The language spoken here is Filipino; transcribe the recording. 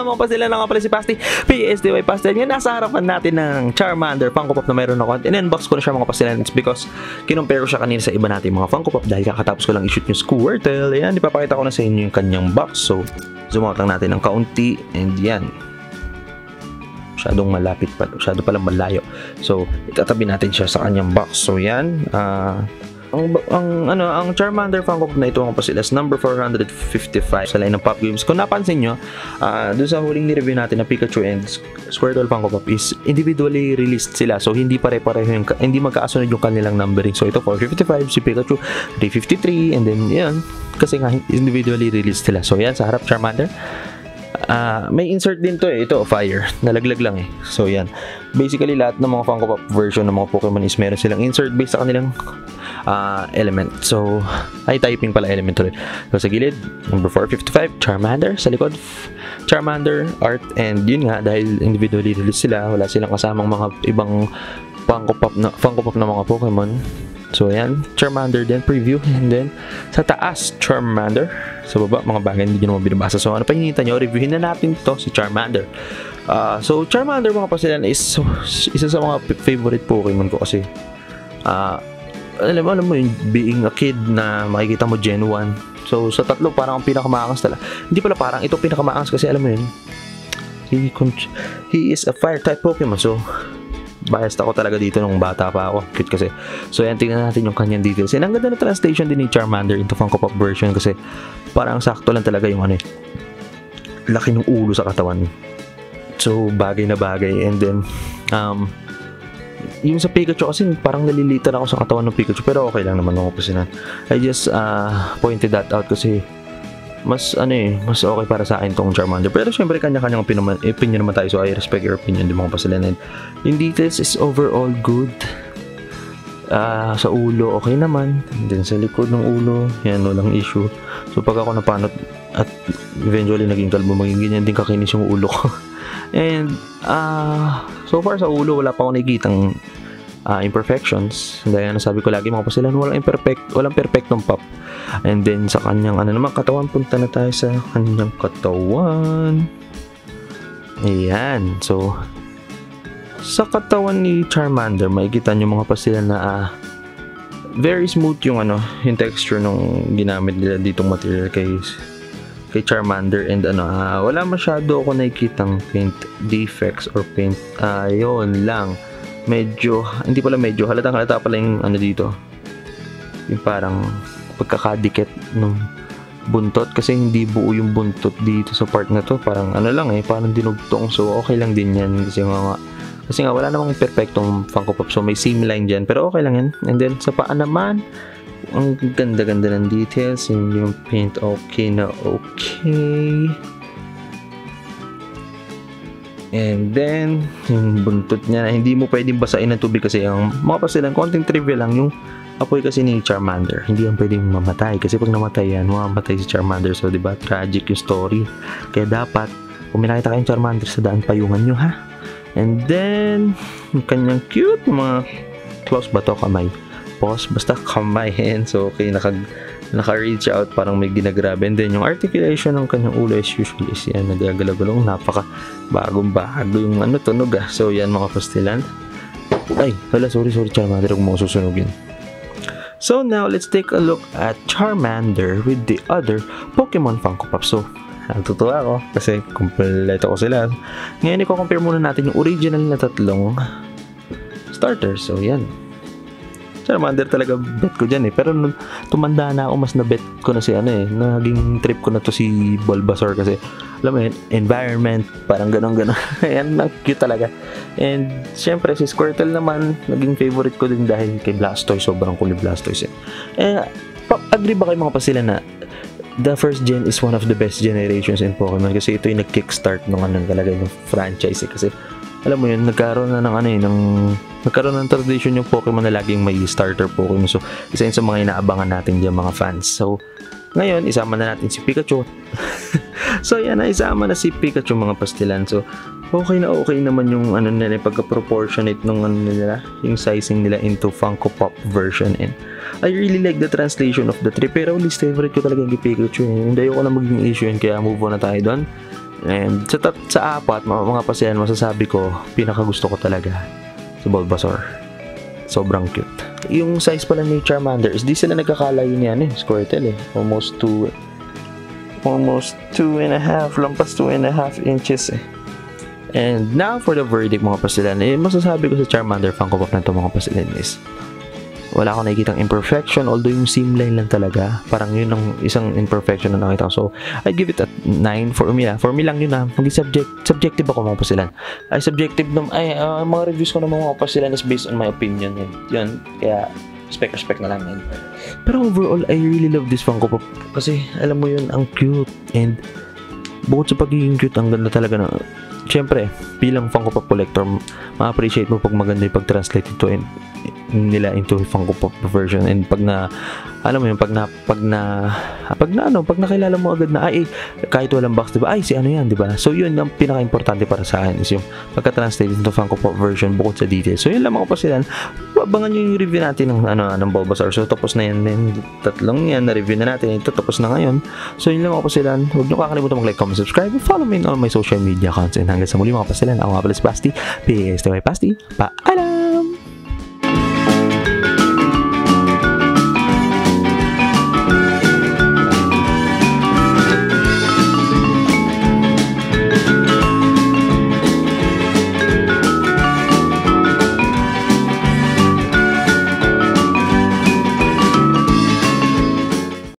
Mga pasila na nga pala si Pasti, PSDY Pasti. Ngayon, nasa harapan natin ng Charmander Funko Pop na mayroon ako. In-unbox ko na siya mga pasila. It's because kinumpare ko siya kanina sa iba natin mga Funko Pop dahil kakatapos ko lang i-shoot yung Squirtle. Ayan, ipapakita ko na sa inyo yung kanyang box. So, zoom out lang natin ng kaunti. And yan. Masyadong malapit pa. Masyado palang malayo. So, itatabi natin siya sa kanyang box. So, yan. Ang Charmander Funko Pop na ito ang pasilas number 455 sa line ng Pop Games. Kung napansin nyo, doon sa huling ni-review natin na Pikachu and Squirtle Funko Pop is individually released sila. So hindi pare-pareho hindi magkakasunod yung kanilang numbering. So ito 455, si Pikachu 353, and then yan, kasi nga individually released sila. So yan, sa harap Charmander. May insert din to ito fire, nalaglag lang So yan, basically lahat ng mga Funko Pop version ng mga Pokemon is meron silang insert based sa kanilang element. So ay typing pala element ulit. So sa gilid number 455 Charmander, sa likod Charmander art, and yun nga dahil individually released sila, wala silang kasamang mga ibang Funko Pop na mga Pokemon. So ayan, Charmander din preview, and then sa taas Charmander, sa baba mga bagay hindi nyo naman binabasa. So ano pa hinihintay nyo, reviewin na natin to si Charmander. So Charmander mga pasilan is isa sa mga favorite Pokemon ko kasi alam mo yung being a kid na makikita mo Gen 1. So sa tatlo parang ang pinakamaangas talaga. Hindi pala parang ito pinakamaangas kasi alam mo yun, he is a fire type Pokemon. So biased ako talaga dito nung bata pa ako. Cute kasi. So yan, tingnan natin yung kanyang details. And ang ganda na translation din ni Charmander into Funko Pop version kasi parang sakto lang talaga yung laki ng ulo sa katawan. So bagay na bagay. And then yung sa Pikachu kasi parang nalilitan ako sa katawan ng Pikachu, pero okay lang naman ako kasi I just pointed that out kasi mas mas okay para sa akin tong Charmander. Pero syempre kanya-kanyang opinion naman tayo, so I respect your opinion din mga pasilan. Yung details is overall good. Sa ulo okay naman, and then sa likod ng ulo yan, walang issue. So pag ako napanot at eventually naging kalbo, maging ganyan din kakinis yung ulo ko. And so far sa ulo wala pa ako nakikitang imperfections. Dahil sabi ko lagi mga pasilan, walang perfectong pop. And then sa kanyang naman katawan, punta na tayo sa kanyang katawan. Ayan. So sa katawan ni Charmander, makikita nyo mga pasilan na very smooth yung yung texture nung ginamit nila ditong material kay Charmander. And wala masyado ako nakikitang paint defects or paint yun lang, medyo halata pala yung dito, yung parang pagkakadikit ng buntot kasi hindi buo yung buntot dito sa part na to, parang parang dinugtong. So okay lang din yan kasi nga wala namang perfectong Funko Pop, so may seam line dyan, pero okay lang yan. And then sa paa naman, ang ganda-ganda ng details, yung paint okay na okay. And then yung buntot niya na hindi mo pwedeng basain ng tubig kasi ang mga pasilan, konting trivia lang, yung apoy kasi ni Charmander hindi yan pwedeng mamatay kasi pag namatay yan, mamamatay si Charmander. So diba, tragic yung story, kaya dapat kung may nakita kayong Charmander sa daan, payungan nyo ha. And then yung kanyang cute mga claws ba to, kamay, paws, basta kamay. And so okay, naka-reach out, parang may ginagrabe. And then yung articulation ng kanyang ulo is usually is yan, nagagalagalong, napaka bagong-bago yung tunog So yan mga pastilan. Ay, hala, sorry Charmander, huwag mo susunugin. So now let's take a look at Charmander with the other Pokemon Funko Pop. So natutuwa ako kasi kompleto ko sila. Ngayon i-compare muna natin yung original na tatlong starters. So yan, Charmander talaga bet ko dyan pero nung tumanda na ako, mas na bet ko na si naging trip ko na to si Bulbasaur kasi alam mo yun, environment, parang ganon ayan, cute talaga. And syempre si Squirtle naman naging favorite ko din dahil kay Blastoise, sobrang cool ni Blastoise agree ba kayo mga pasilan na the first gen is one of the best generations in Pokemon kasi ito yung nag-kickstart ng talaga yung franchise kasi alam mo yun, nagkaroon na nagkaroon ng tradition yung Pokemon na laging may starter Pokemon. So isa yun sa mga inaabangan natin dyan mga fans. So ngayon isama na natin si Pikachu. So yan na, isama na si Pikachu mga pastilan. So okay naman yung nila, pagka-proportionate nung nila, yung sizing nila into Funko Pop version. And I really like the translation of the three, pero least favorite ko talaga yung Pikachu. Hindi ko na maging issue yun, kaya move on na tayo doon. And sa apat, mga pasilan, masasabi ko, pinakagusto ko talaga si Bulbasaur. Sobrang cute. Yung size pala ni Charmander is di sila nagkakalayo niyan Squirtle Almost 2.5, lampas 2.5 inches And now for the verdict mga pasilan, masasabi ko sa Charmander Funko Pop na ito mga pasilan is wala akong nakikitang imperfection, although yung seam line lang talaga, parang yun ang isang imperfection na nakita ko. So, I give it a 9 for me. For me lang yun subjective ako mga pasilan. Mga reviews ko ng mga pasilan is based on my opinion. Yun. Kaya, respect na lang. Pero overall, I really love this Funko Pop. Kasi, alam mo yun, ang cute. And, bukod sa pagiging cute, ang ganda talaga na, siyempre, bilang Funko Pop collector, ma-appreciate mo pag maganda yung pag-translate ito nila into Funko Pop version. And pag nakilala mo agad na kahit walang box, diba, si ano yan, diba? So yun ang pinaka-importante para sa akin is yung pagka-translate into Funko Pop version bukod sa details. So yun lang mga pasilan, abangan nyo yung review natin ng Bulbasaur. So tapos na yan, tatlong yan na review na natin, ito tapos na ngayon. So yun lang mga pasilan, huwag nyo kakalimutan mag-like, comment, subscribe, follow me in all my social media accounts. And hanggang sa muli mga pasilan, ako nga pala si Basti, P.S.T.Y. Basti, paalam!